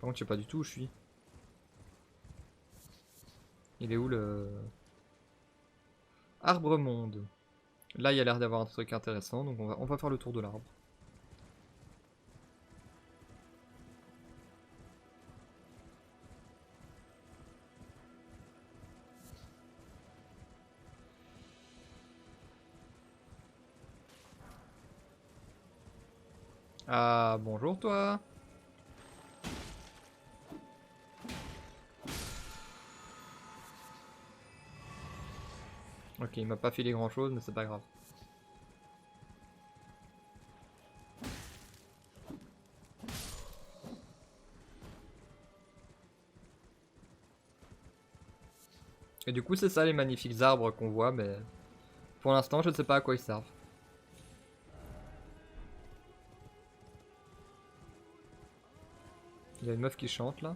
Par contre, je sais pas du tout où je suis. Il est où le... Arbre monde. Là, il y a l'air d'avoir un truc intéressant, donc on va faire le tour de l'arbre. Ah, bonjour toi. Ok, il m'a pas filé grand chose, mais c'est pas grave. Et du coup, c'est ça les magnifiques arbres qu'on voit, mais pour l'instant, je ne sais pas à quoi ils servent. Il y a une meuf qui chante là.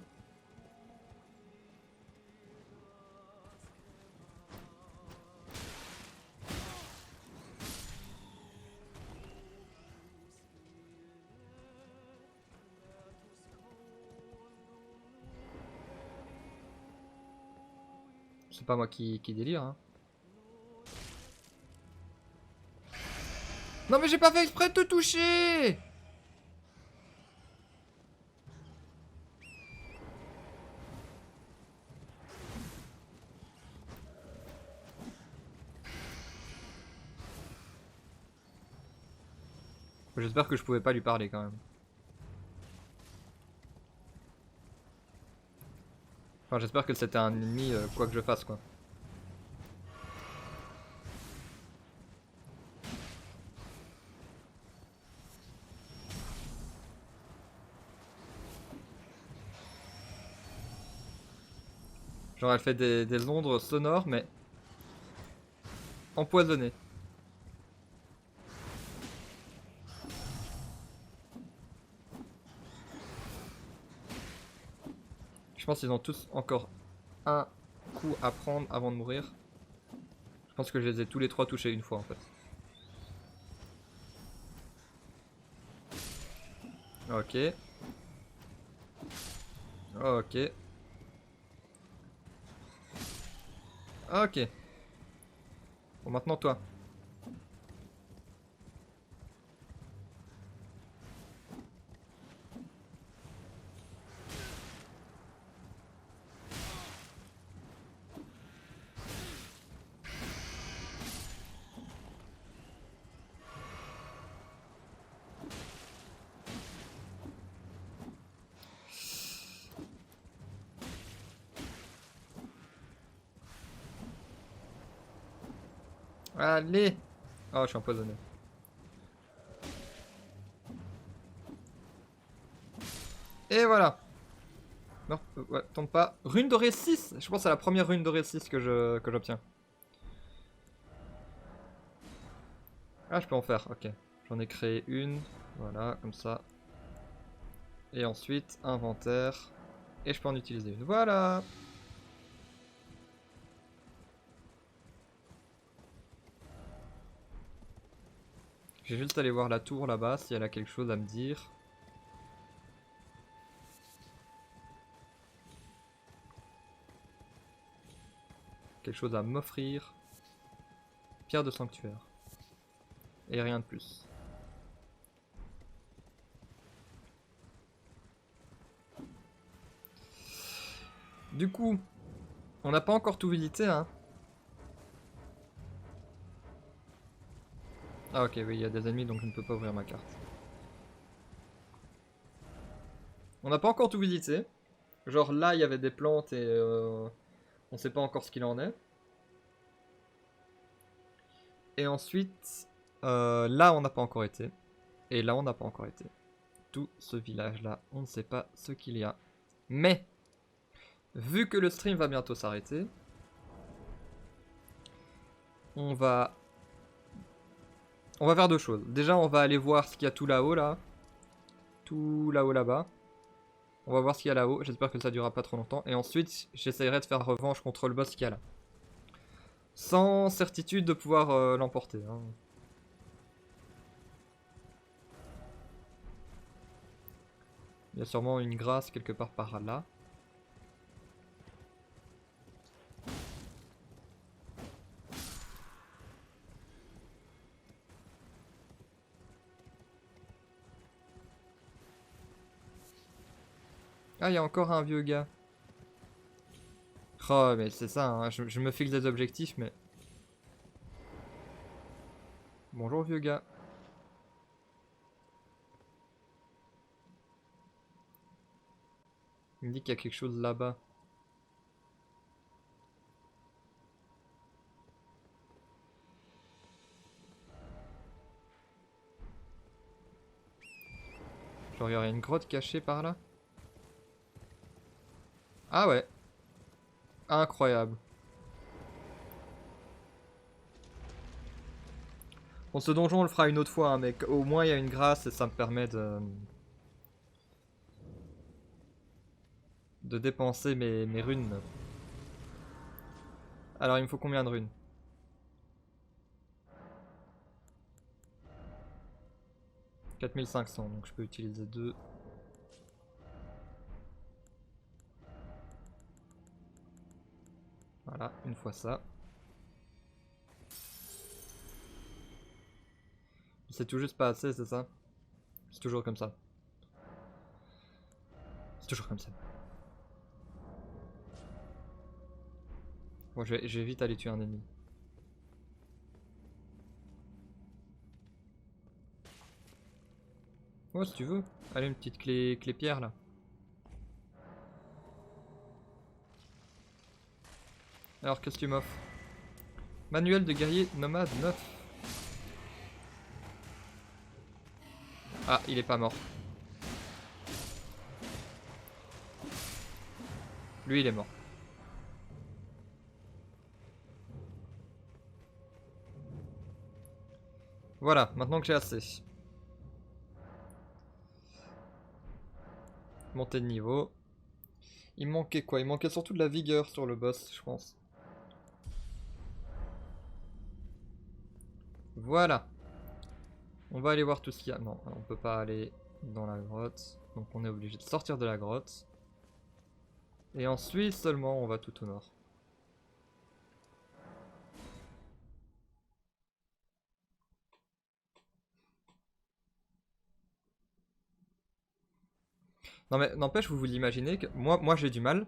C'est pas moi qui délire, hein. Non mais j'ai pas fait exprès de te toucher! J'espère que je pouvais pas lui parler quand même. Enfin, j'espère que c'était un ennemi, quoi que je fasse, quoi. Genre, elle fait des ondes sonores, mais empoisonnées. Je pense qu'ils ont tous encore un coup à prendre avant de mourir. Je pense que je les ai tous les trois touchés une fois, en fait. Ok. Ok. Ok. Bon, maintenant toi. Allez! Oh, je suis empoisonné. Et voilà. Non, ouais, tombe pas. Rune dorée 6. Je pense que c'est la première rune dorée 6 que j'obtiens. Ah, je peux en faire, ok. J'en ai créé une. Voilà, comme ça. Et ensuite, inventaire. Et je peux en utiliser une. Voilà! J'ai juste allé voir la tour là-bas si elle a quelque chose à me dire. Quelque chose à m'offrir. Pierre de sanctuaire. Et rien de plus. Du coup, on n'a pas encore tout visité, hein. Ah ok, oui, il y a des ennemis donc je ne peux pas ouvrir ma carte. On n'a pas encore tout visité. Genre là, il y avait des plantes et on sait pas encore ce qu'il en est. Et ensuite, là, on n'a pas encore été. Et là, on n'a pas encore été. Tout ce village-là, on ne sait pas ce qu'il y a. Mais, vu que le stream va bientôt s'arrêter, on va... On va faire deux choses. Déjà, on va aller voir ce qu'il y a tout là-haut, là. Tout là-haut, là-bas. On va voir ce qu'il y a là-haut. J'espère que ça durera pas trop longtemps. Et ensuite, j'essaierai de faire revanche contre le boss qu'il y a là. Sans certitude de pouvoir l'emporter, hein. Il y a sûrement une grâce quelque part par là. Ah, il y a encore un vieux gars. Oh, mais c'est ça, hein. Je me fixe des objectifs, mais... Bonjour, vieux gars. Il me dit qu'il y a quelque chose là-bas. Genre, il y aurait une grotte cachée par là. Ah ouais. Incroyable. Bon, ce donjon, on le fera une autre fois, hein, mais au moins il y a une grâce et ça me permet de dépenser mes runes. Alors, il me faut combien de runes? 4500, donc je peux utiliser 2. Voilà, une fois ça. C'est tout juste pas assez, c'est ça? C'est toujours comme ça. C'est toujours comme ça. Bon, je vais vite aller tuer un ennemi. Ouais, si tu veux. Allez, une petite clé pierre là. Alors, qu'est-ce que tu m'offres? Manuel de guerrier nomade 9. Ah, il est pas mort. Lui, il est mort. Voilà, maintenant que j'ai assez. Montée de niveau. Il manquait quoi? Il manquait surtout de la vigueur sur le boss, je pense. Voilà. On va aller voir tout ce qu'il y a. Non, on peut pas aller dans la grotte. Donc on est obligé de sortir de la grotte. Et ensuite seulement on va tout au nord. Non mais n'empêche, vous l'imaginez que... Moi j'ai du mal.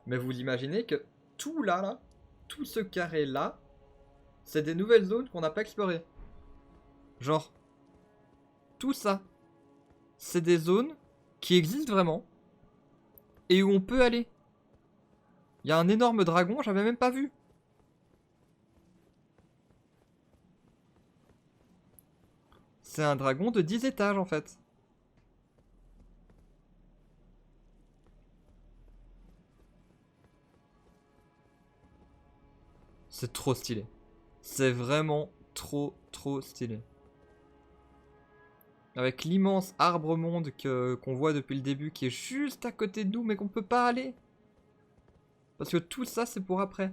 Mais vous l'imaginez que tout là, tout ce carré là, c'est des nouvelles zones qu'on n'a pas explorées. Genre, tout ça, c'est des zones qui existent vraiment et où on peut aller. Il y a un énorme dragon, j'avais même pas vu. C'est un dragon de 10 étages en fait. C'est trop stylé. C'est vraiment trop stylé. Avec l'immense arbre monde qu'on voit depuis le début qui est juste à côté de nous mais qu'on peut pas aller. Parce que tout ça c'est pour après.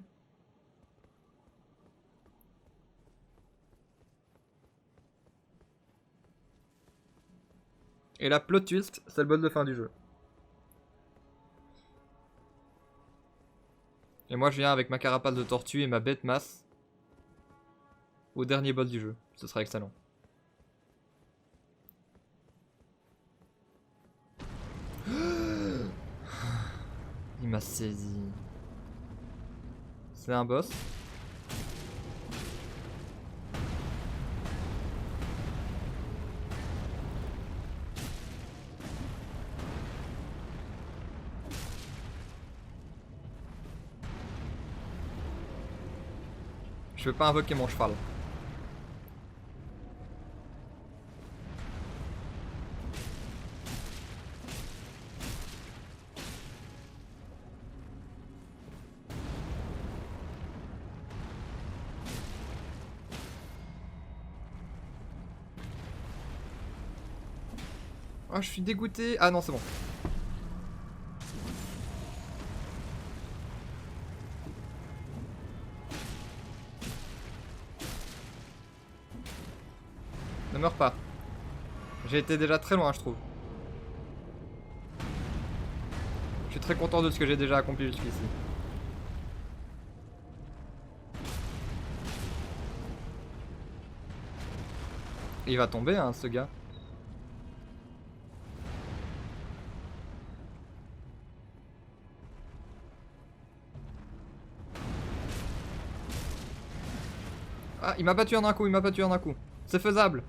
Et la plot twist, c'est le boss de fin du jeu. Et moi je viens avec ma carapace de tortue et ma bête masse au dernier boss du jeu. Ce sera excellent. Il m'a saisi. C'est un boss. Je vais pas invoquer mon cheval. Oh, je suis dégoûté. Ah non, c'est bon. Ne meurs pas. J'ai été déjà très loin, je trouve. Je suis très content de ce que j'ai déjà accompli jusqu'ici. Il va tomber, hein, ce gars. Ah, il m'a battu en un coup, il m'a battu en un coup. C'est faisable.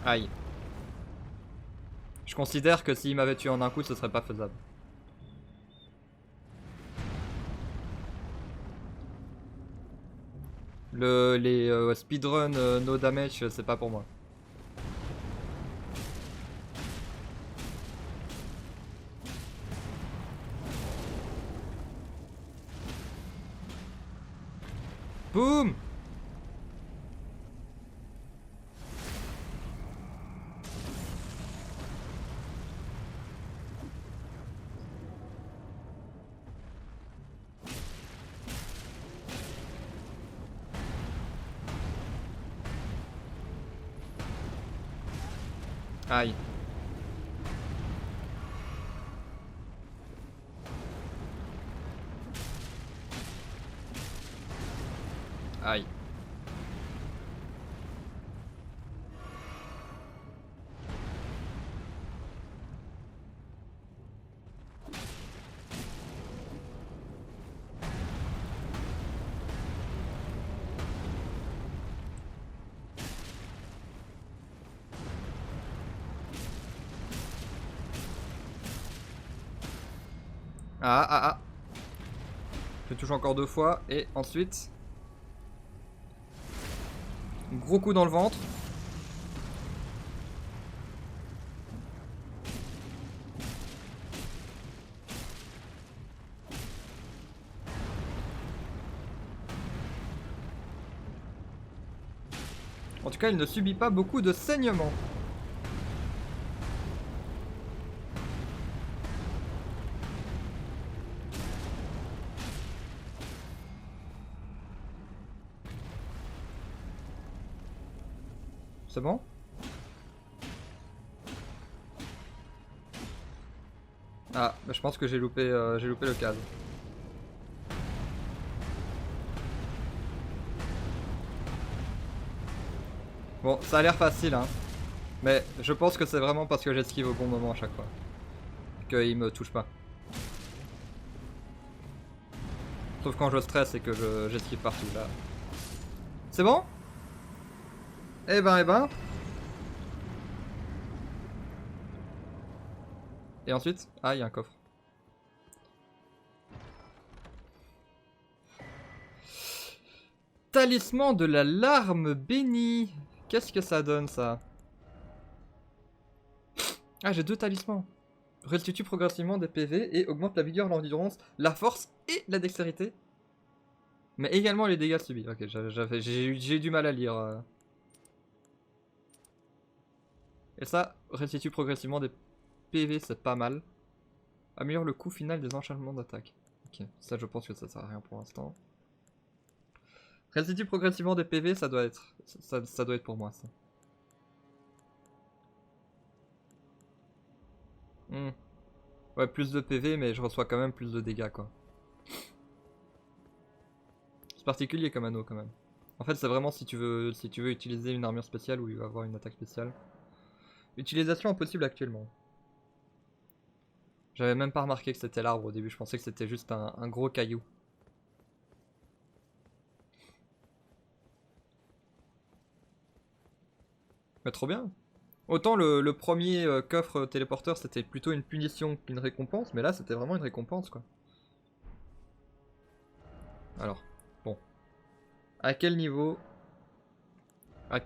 Aïe. Je considère que s'il m'avait tué en un coup, ce serait pas faisable. Les speedrun no damage, c'est pas pour moi. Boum! Aïe. Aïe. Ah ah ah. Je touche encore 2 fois et ensuite... Gros coup dans le ventre. En tout cas, il ne subit pas beaucoup de saignement. C'est bon? Ah, bah je pense que j'ai loupé le cadre. Bon, ça a l'air facile, hein. Mais je pense que c'est vraiment parce que j'esquive au bon moment à chaque fois. Qu'il me touche pas. Sauf quand je stresse et que j'esquive partout, là. C'est bon? Eh ben, eh ben. Et ensuite? Ah, il y a un coffre. Talisman de la larme bénie. Qu'est-ce que ça donne, ça? Ah, j'ai 2 talismans. Restitue progressivement des PV et augmente la vigueur, l'endurance, la force et la dextérité. Mais également les dégâts subis. Ok, j'ai eu du mal à lire. Et ça, restitue progressivement des PV, c'est pas mal. Améliore le coût final des enchaînements d'attaque. Ok, ça je pense que ça sert à rien pour l'instant. Restitue progressivement des PV, ça doit être... Ça doit être pour moi, ça. Hmm. Ouais, plus de PV, mais je reçois quand même plus de dégâts, quoi. C'est particulier comme anneau, quand même. En fait, c'est vraiment si tu veux utiliser une armure spéciale ou avoir une attaque spéciale. Utilisation impossible actuellement. J'avais même pas remarqué que c'était l'arbre au début, je pensais que c'était juste un gros caillou. Mais trop bien. Autant le premier coffre téléporteur c'était plutôt une punition qu'une récompense, mais là c'était vraiment une récompense quoi. Alors, bon. À quel niveau... à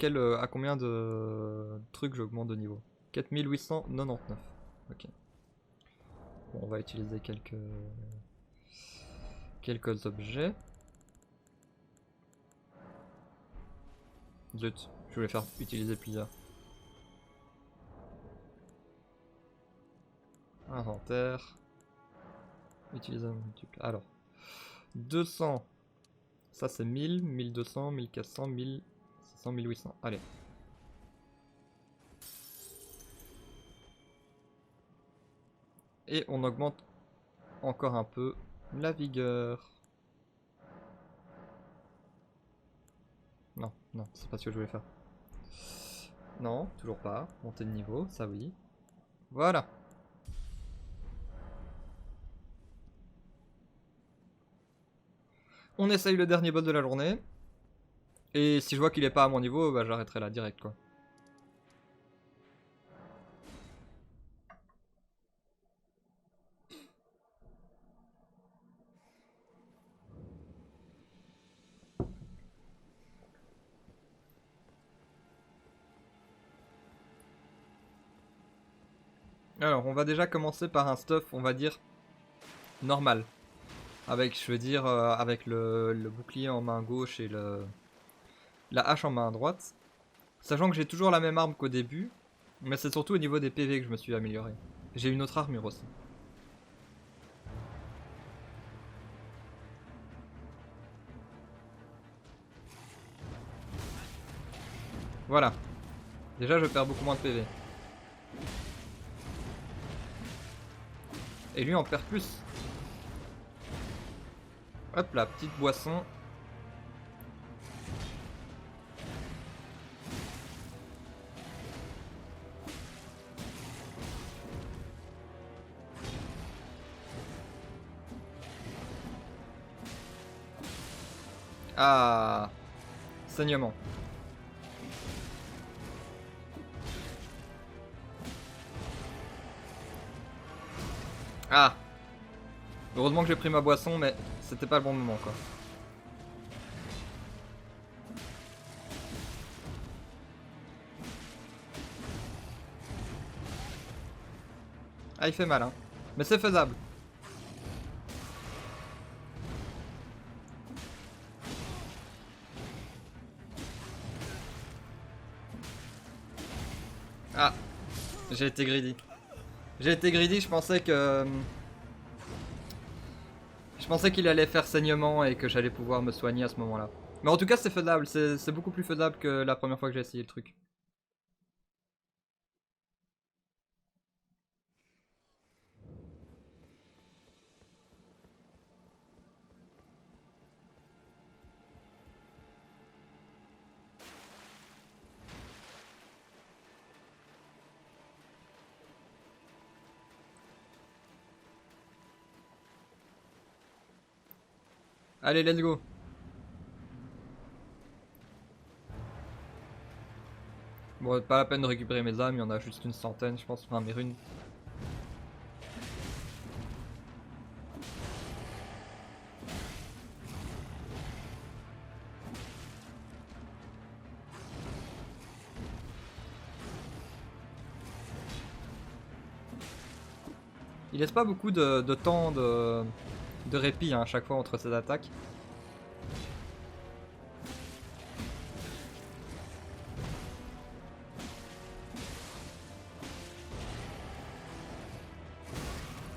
combien de trucs j'augmente de niveau? 4899. Ok. Bon, on va utiliser quelques objets. Zut, je voulais faire utiliser plusieurs. Inventaire. Utiliser un multiple. Alors, 200. Ça c'est 1000, 1200, 1400, 1600, 1800. Allez. Et on augmente encore un peu la vigueur. Non, non, c'est pas ce que je voulais faire. Non, toujours pas. Monter de niveau, ça oui. Voilà. On essaye le dernier boss de la journée. Et si je vois qu'il est pas à mon niveau, bah j'arrêterai là direct quoi. Alors, on va déjà commencer par un stuff, on va dire, normal. Avec, je veux dire, avec le bouclier en main gauche et la hache en main droite. Sachant que j'ai toujours la même arme qu'au début, mais c'est surtout au niveau des PV que je me suis amélioré. J'ai une autre armure aussi. Voilà. Déjà, je perds beaucoup moins de PV. Et lui en perd plus. Hop là, petite boisson. Ah, saignement. Ah, heureusement que j'ai pris ma boisson, mais c'était pas le bon moment quoi. Ah, il fait mal hein. Mais c'est faisable. Ah, j'ai été greedy. J'ai été greedy, je pensais que... Je pensais qu'il allait faire saignement et que j'allais pouvoir me soigner à ce moment-là. Mais en tout cas, c'est faisable. C'est beaucoup plus faisable que la première fois que j'ai essayé le truc. Allez, let's go. Bon, pas la peine de récupérer mes âmes, il y en a juste une centaine, je pense. Enfin, mes runes. Il laisse pas beaucoup de temps de répit hein, à chaque fois entre ses attaques.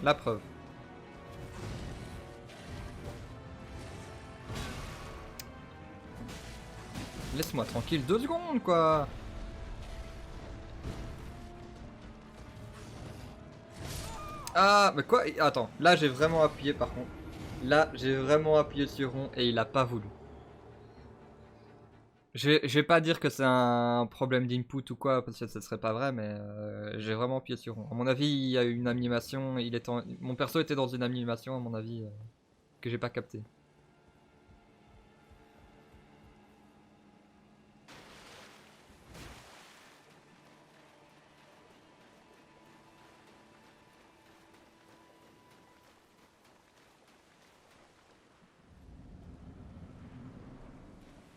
La preuve. Laisse-moi tranquille 2 secondes quoi. Ah, mais quoi? Attends, là j'ai vraiment appuyé par contre. Là j'ai vraiment appuyé sur rond et il a pas voulu. Je vais pas dire que c'est un problème d'input ou quoi, parce que ce serait pas vrai, mais j'ai vraiment appuyé sur rond. À mon avis, il y a eu une animation, mon perso était dans une animation, à mon avis, que j'ai pas capté.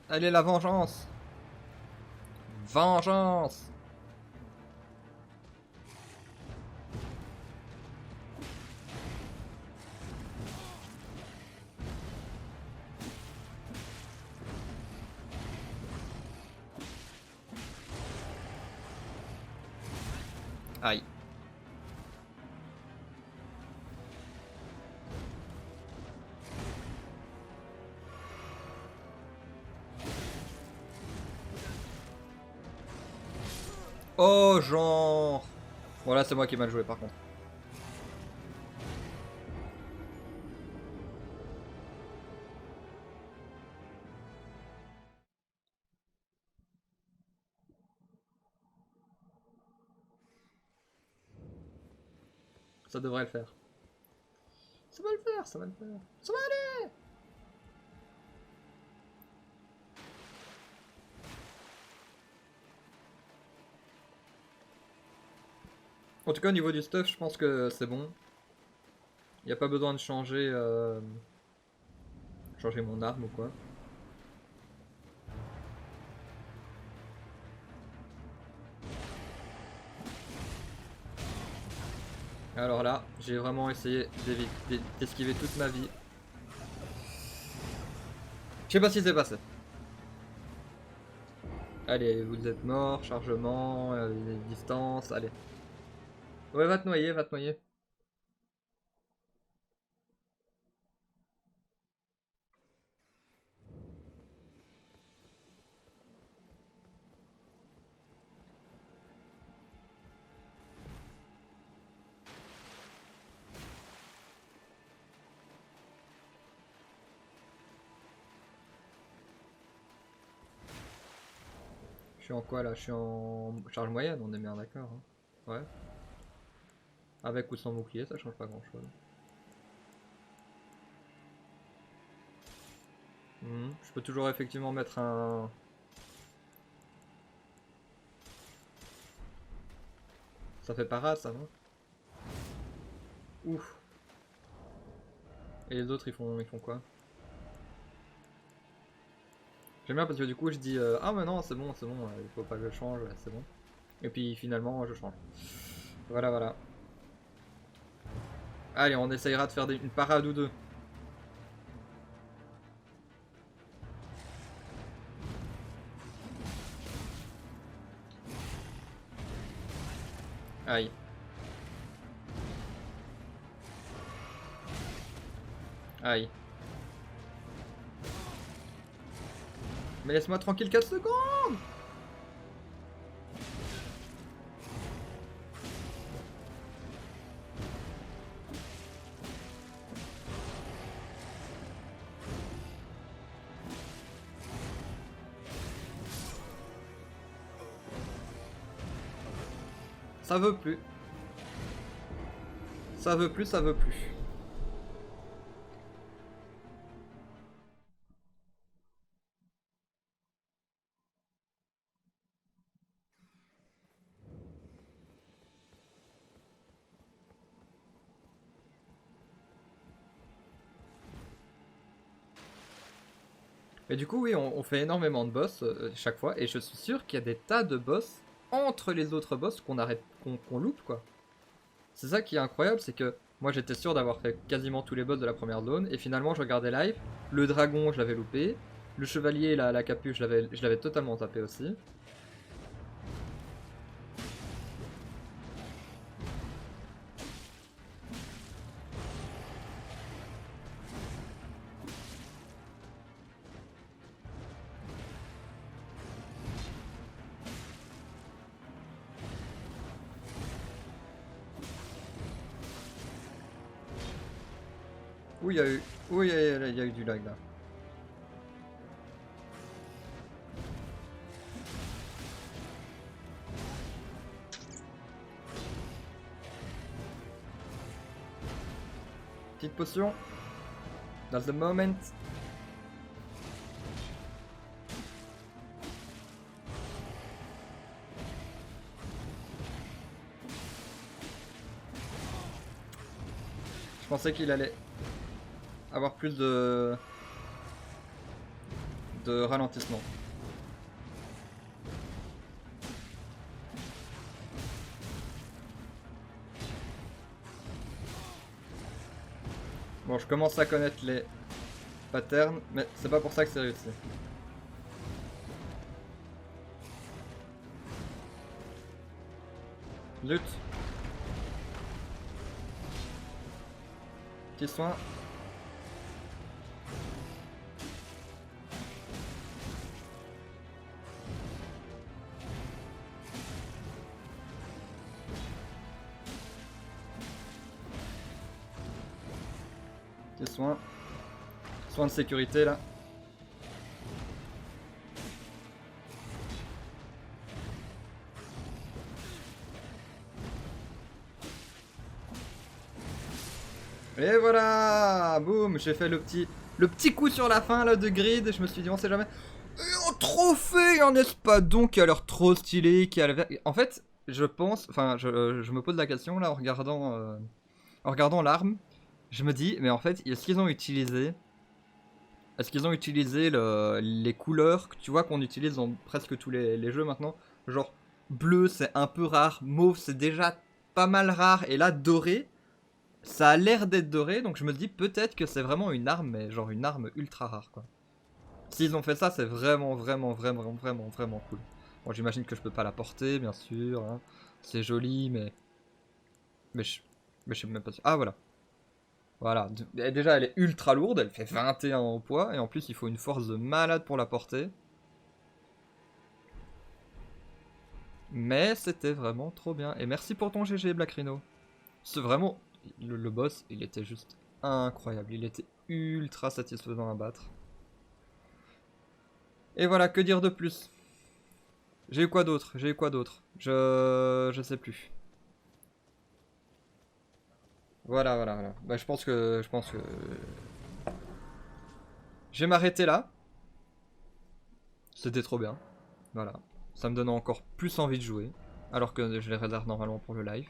Allez, la vengeance! Vengeance! Aïe. Oh, genre. Bon, là, c'est moi qui ai mal joué par contre. Ça devrait le faire. Ça va le faire, ça va le faire. Ça va aller. En tout cas, au niveau du stuff, je pense que c'est bon. Il n'y a pas besoin de changer, changer mon arme ou quoi. Alors là, j'ai vraiment essayé d'esquiver toute ma vie. Je sais pas ce qui s'est passé. Allez, vous êtes mort, chargement, distance, allez. Ouais, va te noyer, va te noyer. Je suis en quoi là? Je suis en charge moyenne, on est bien d'accord. Hein. Ouais. Avec ou sans bouclier, ça change pas grand chose. Je peux toujours effectivement mettre un... Ça fait para ça, non? Ouf. Et les autres ils font quoi? J'aime bien parce que du coup je dis ah mais non c'est bon, il faut pas que je change, c'est bon. Et puis finalement je change. Voilà voilà. Allez on essayera de faire une parade ou deux. Aïe. Aïe. Mais laisse-moi tranquille 4 secondes. Ça veut plus. Ça veut plus, ça veut plus. Mais du coup oui on fait énormément de boss chaque fois et je suis sûr qu'il y a des tas de boss entre les autres boss qu'on arrête, qu'on loupe quoi. C'est ça qui est incroyable, c'est que moi j'étais sûr d'avoir fait quasiment tous les boss de la première zone, et finalement je regardais live, le dragon je l'avais loupé, le chevalier, la capuche, je l'avais totalement tapé aussi. Où il y a eu, où il y a eu du lag là. Petite potion. That's the moment. Je pensais qu'il allait avoir plus de ralentissement. Bon, je commence à connaître les patterns, mais c'est pas pour ça que c'est réussi. Lutte. Petit soin. Des soins. Soins de sécurité là. Et voilà. Boum, j'ai fait le petit coup sur la fin là de grid. Je me suis dit on sait jamais. Et un trophée, un espadon qui a l'air trop stylé, qui a l'air... En fait, je pense, enfin, je me pose la question là en regardant l'arme. Je me dis, mais en fait, est-ce qu'ils ont utilisé les couleurs que tu vois qu'on utilise dans presque tous les jeux maintenant? Genre, bleu c'est un peu rare, mauve c'est déjà pas mal rare, et là doré, ça a l'air d'être doré, donc je me dis peut-être que c'est vraiment une arme, mais genre une arme ultra rare quoi. S'ils ont fait ça, c'est vraiment cool. Bon, j'imagine que je peux pas la porter, bien sûr, hein. C'est joli, mais je... mais je sais même pas sûr. Ah voilà. Voilà, déjà elle est ultra lourde, elle fait 21 en poids, et en plus il faut une force de malade pour la porter. Mais c'était vraiment trop bien, et merci pour ton GG Black Rhino. C'est vraiment, le boss il était juste incroyable, il était ultra satisfaisant à battre. Et voilà, que dire de plus? J'ai eu quoi d'autre? Je sais plus. Voilà. Bah, je pense que je vais m'arrêter là. C'était trop bien. Voilà. Ça me donne encore plus envie de jouer. Alors que je les réserve normalement pour le live.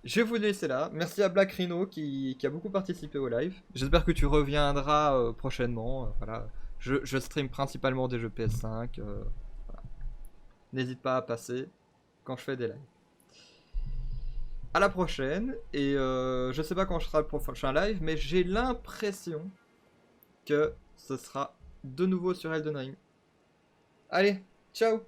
Je vais vous laisser là. Merci à Black Rhino qui a beaucoup participé au live. J'espère que tu reviendras prochainement. Voilà. Je stream principalement des jeux PS5. Voilà. N'hésite pas à passer quand je fais des lives. À la prochaine. Et je sais pas quand sera le prochain live, mais j'ai l'impression que ce sera de nouveau sur Elden Ring. Allez, ciao!